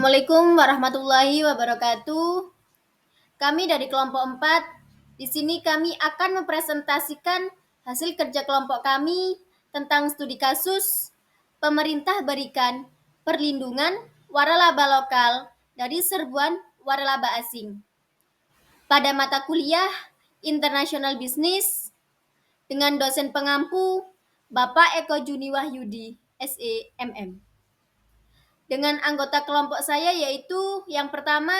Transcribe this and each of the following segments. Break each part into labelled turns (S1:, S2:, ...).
S1: Assalamualaikum warahmatullahi wabarakatuh. Kami dari kelompok 4. Di sini kami akan mempresentasikan hasil kerja kelompok kami tentang studi kasus pemerintah berikan perlindungan waralaba lokal dari serbuan waralaba asing pada mata kuliah International Business dengan dosen pengampu Bapak Eko Juni Wahyudi, SEMM. Dengan anggota kelompok saya yaitu yang pertama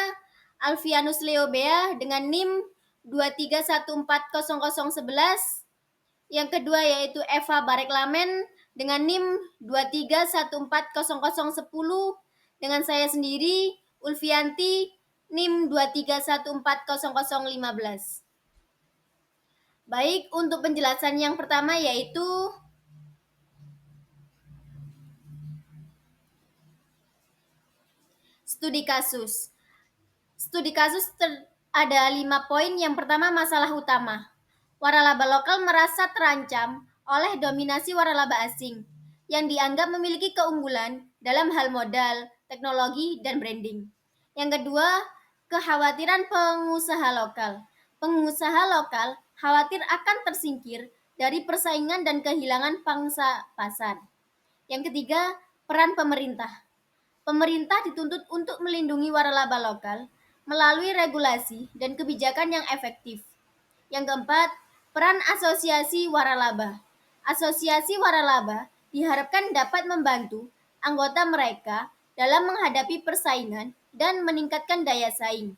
S1: Alfianus Leobea dengan NIM 2314011, yang kedua yaitu Eva Bareklamen dengan NIM 2314010, dengan saya sendiri Ulfianti NIM 2314015. Baik, untuk penjelasan yang pertama yaitu studi kasus. Studi kasus ada 5 poin. Yang pertama, masalah utama. Waralaba lokal merasa terancam oleh dominasi waralaba asing yang dianggap memiliki keunggulan dalam hal modal, teknologi, dan branding. Yang kedua, kekhawatiran pengusaha lokal. Pengusaha lokal khawatir akan tersingkir dari persaingan dan kehilangan pangsa pasar. Yang ketiga, peran pemerintah. Pemerintah dituntut untuk melindungi waralaba lokal melalui regulasi dan kebijakan yang efektif. Yang keempat, peran asosiasi waralaba. Asosiasi waralaba diharapkan dapat membantu anggota mereka dalam menghadapi persaingan dan meningkatkan daya saing.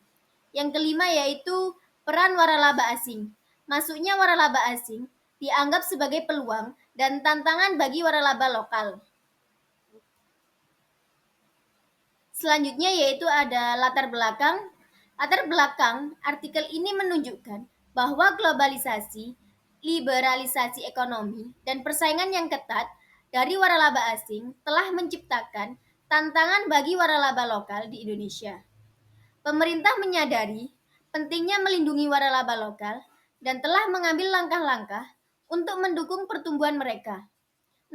S1: Yang kelima yaitu peran waralaba asing. Masuknya waralaba asing dianggap sebagai peluang dan tantangan bagi waralaba lokal. Selanjutnya yaitu ada latar belakang. Latar belakang artikel ini menunjukkan bahwa globalisasi, liberalisasi ekonomi, dan persaingan yang ketat dari waralaba asing telah menciptakan tantangan bagi waralaba lokal di Indonesia. Pemerintah menyadari pentingnya melindungi waralaba lokal dan telah mengambil langkah-langkah untuk mendukung pertumbuhan mereka.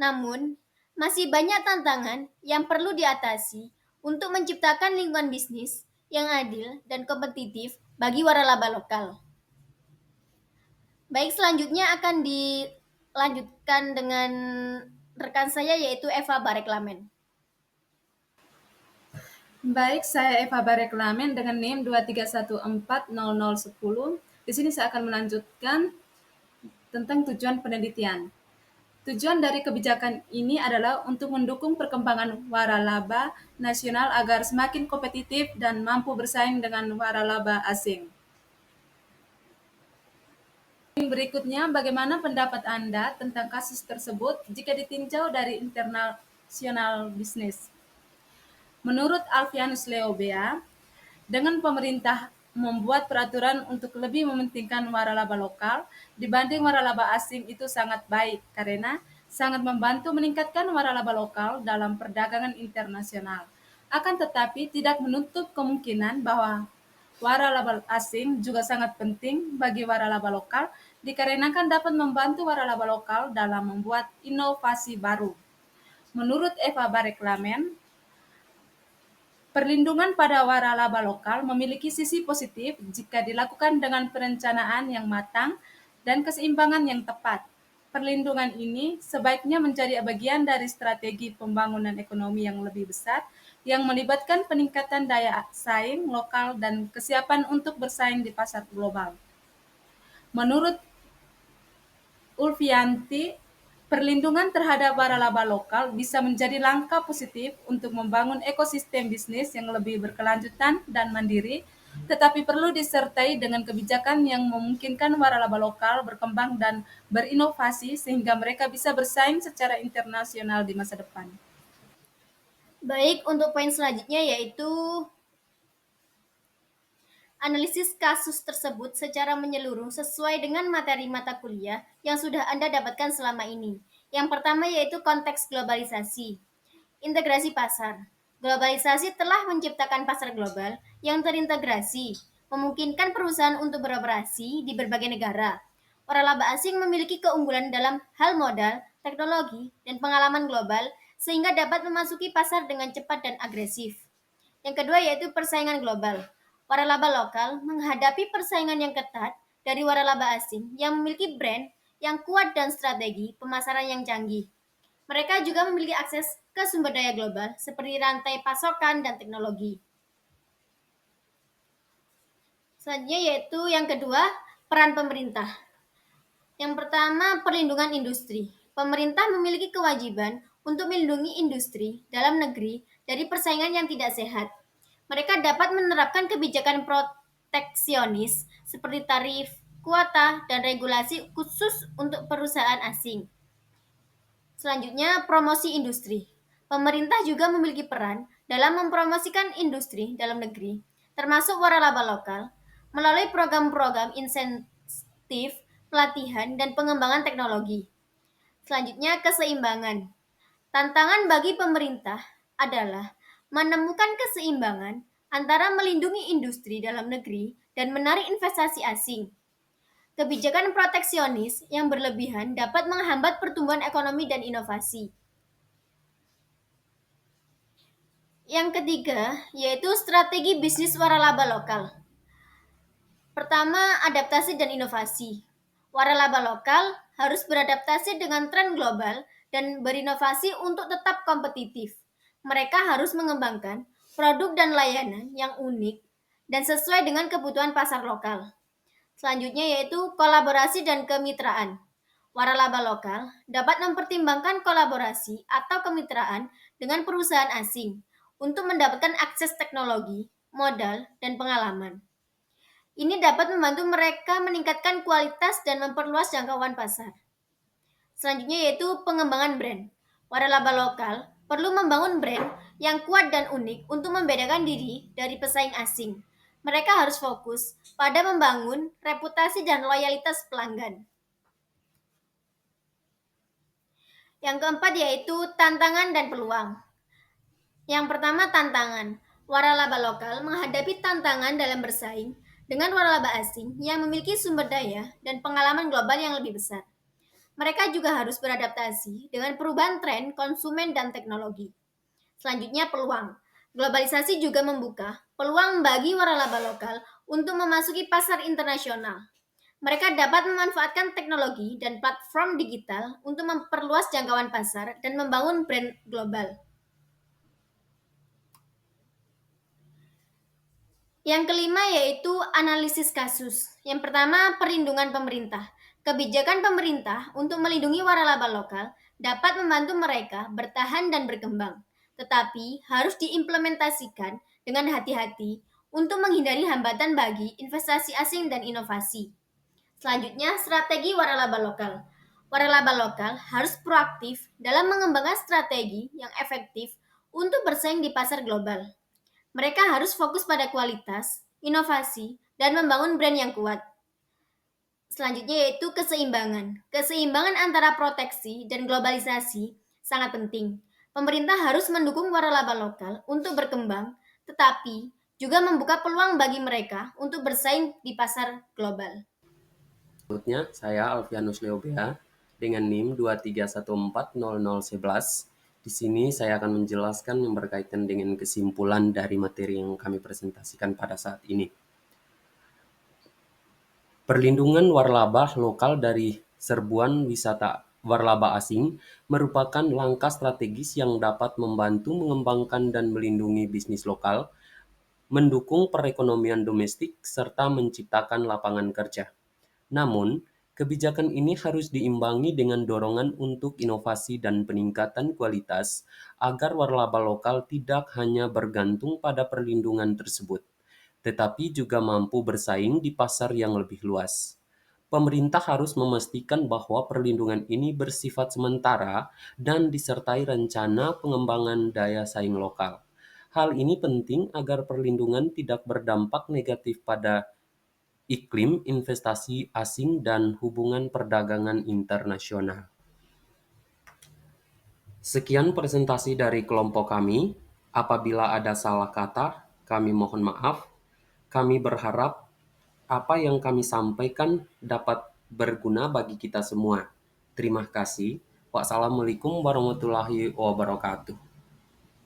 S1: Namun, masih banyak tantangan yang perlu diatasi untuk menciptakan lingkungan bisnis yang adil dan kompetitif bagi waralaba lokal. Baik, selanjutnya akan dilanjutkan dengan rekan saya yaitu Eva Bareklamen.
S2: Baik, saya Eva Bareklamen dengan NIM 2314010. Di sini saya akan melanjutkan tentang tujuan penelitian. Tujuan dari kebijakan ini adalah untuk mendukung perkembangan waralaba nasional agar semakin kompetitif dan mampu bersaing dengan waralaba asing. Berikutnya, bagaimana pendapat Anda tentang kasus tersebut jika ditinjau dari internasional bisnis? Menurut Alfianus Leobea, dengan pemerintah membuat peraturan untuk lebih mementingkan waralaba lokal dibanding waralaba asing itu sangat baik karena sangat membantu meningkatkan waralaba lokal dalam perdagangan internasional. Akan tetapi tidak menutup kemungkinan bahwa waralaba asing juga sangat penting bagi waralaba lokal dikarenakan dapat membantu waralaba lokal dalam membuat inovasi baru. Menurut Eva Bareklamen, perlindungan pada waralaba lokal memiliki sisi positif jika dilakukan dengan perencanaan yang matang dan keseimbangan yang tepat. Perlindungan ini sebaiknya menjadi bagian dari strategi pembangunan ekonomi yang lebih besar yang melibatkan peningkatan daya saing lokal dan kesiapan untuk bersaing di pasar global. Menurut Ulfianti, perlindungan terhadap waralaba lokal bisa menjadi langkah positif untuk membangun ekosistem bisnis yang lebih berkelanjutan dan mandiri, tetapi perlu disertai dengan kebijakan yang memungkinkan waralaba lokal berkembang dan berinovasi sehingga mereka bisa bersaing secara internasional di masa depan.
S1: Baik, untuk poin selanjutnya yaitu analisis kasus tersebut secara menyeluruh sesuai dengan materi mata kuliah yang sudah Anda dapatkan selama ini. Yang pertama yaitu konteks globalisasi. Integrasi pasar. Globalisasi telah menciptakan pasar global yang terintegrasi, memungkinkan perusahaan untuk beroperasi di berbagai negara. Waralaba asing memiliki keunggulan dalam hal modal, teknologi, dan pengalaman global sehingga dapat memasuki pasar dengan cepat dan agresif. Yang kedua yaitu persaingan global. Waralaba lokal menghadapi persaingan yang ketat dari waralaba asing yang memiliki brand yang kuat dan strategi pemasaran yang canggih. Mereka juga memiliki akses ke sumber daya global seperti rantai pasokan dan teknologi. Selanjutnya yaitu yang kedua, peran pemerintah. Yang pertama, perlindungan industri. Pemerintah memiliki kewajiban untuk melindungi industri dalam negeri dari persaingan yang tidak sehat. Mereka dapat menerapkan kebijakan proteksionis seperti tarif, kuota, dan regulasi khusus untuk perusahaan asing. Selanjutnya, promosi industri. Pemerintah juga memiliki peran dalam mempromosikan industri dalam negeri, termasuk waralaba lokal, melalui program-program insentif, pelatihan, dan pengembangan teknologi. Selanjutnya, keseimbangan. Tantangan bagi pemerintah adalah menemukan keseimbangan antara melindungi industri dalam negeri dan menarik investasi asing. Kebijakan proteksionis yang berlebihan dapat menghambat pertumbuhan ekonomi dan inovasi. Yang ketiga, yaitu strategi bisnis waralaba lokal. Pertama, adaptasi dan inovasi. Waralaba lokal harus beradaptasi dengan tren global dan berinovasi untuk tetap kompetitif. Mereka harus mengembangkan produk dan layanan yang unik dan sesuai dengan kebutuhan pasar lokal. Selanjutnya yaitu kolaborasi dan kemitraan. Waralaba lokal dapat mempertimbangkan kolaborasi atau kemitraan dengan perusahaan asing untuk mendapatkan akses teknologi, modal, dan pengalaman. Ini dapat membantu mereka meningkatkan kualitas dan memperluas jangkauan pasar. Selanjutnya yaitu pengembangan brand. Waralaba lokal perlu membangun brand yang kuat dan unik untuk membedakan diri dari pesaing asing. Mereka harus fokus pada membangun reputasi dan loyalitas pelanggan. Yang keempat yaitu tantangan dan peluang. Yang pertama, tantangan. Waralaba lokal menghadapi tantangan dalam bersaing dengan waralaba asing yang memiliki sumber daya dan pengalaman global yang lebih besar. Mereka juga harus beradaptasi dengan perubahan tren konsumen dan teknologi. Selanjutnya, peluang. Globalisasi juga membuka peluang bagi waralaba lokal untuk memasuki pasar internasional. Mereka dapat memanfaatkan teknologi dan platform digital untuk memperluas jangkauan pasar dan membangun brand global. Yang kelima yaitu analisis kasus. Yang pertama, perlindungan pemerintah. Kebijakan pemerintah untuk melindungi waralaba lokal dapat membantu mereka bertahan dan berkembang, tetapi harus diimplementasikan dengan hati-hati untuk menghindari hambatan bagi investasi asing dan inovasi. Selanjutnya, strategi waralaba lokal. Waralaba lokal harus proaktif dalam mengembangkan strategi yang efektif untuk bersaing di pasar global. Mereka harus fokus pada kualitas, inovasi, dan membangun brand yang kuat. Selanjutnya yaitu keseimbangan. Keseimbangan antara proteksi dan globalisasi sangat penting. Pemerintah harus mendukung waralaba lokal untuk berkembang, tetapi juga membuka peluang bagi mereka untuk bersaing di pasar global.
S3: Selanjutnya, saya Alfianus Leobea dengan NIM 231400111. Di sini saya akan menjelaskan yang berkaitan dengan kesimpulan dari materi yang kami presentasikan pada saat ini. Perlindungan waralaba lokal dari serbuan wisata waralaba asing merupakan langkah strategis yang dapat membantu mengembangkan dan melindungi bisnis lokal, mendukung perekonomian domestik, serta menciptakan lapangan kerja. Namun, kebijakan ini harus diimbangi dengan dorongan untuk inovasi dan peningkatan kualitas agar waralaba lokal tidak hanya bergantung pada perlindungan tersebut, tetapi juga mampu bersaing di pasar yang lebih luas. Pemerintah harus memastikan bahwa perlindungan ini bersifat sementara dan disertai rencana pengembangan daya saing lokal. Hal ini penting agar perlindungan tidak berdampak negatif pada iklim investasi asing dan hubungan perdagangan internasional. Sekian presentasi dari kelompok kami. Apabila ada salah kata, kami mohon maaf. Kami berharap apa yang kami sampaikan dapat berguna bagi kita semua. Terima kasih. Wassalamualaikum warahmatullahi wabarakatuh.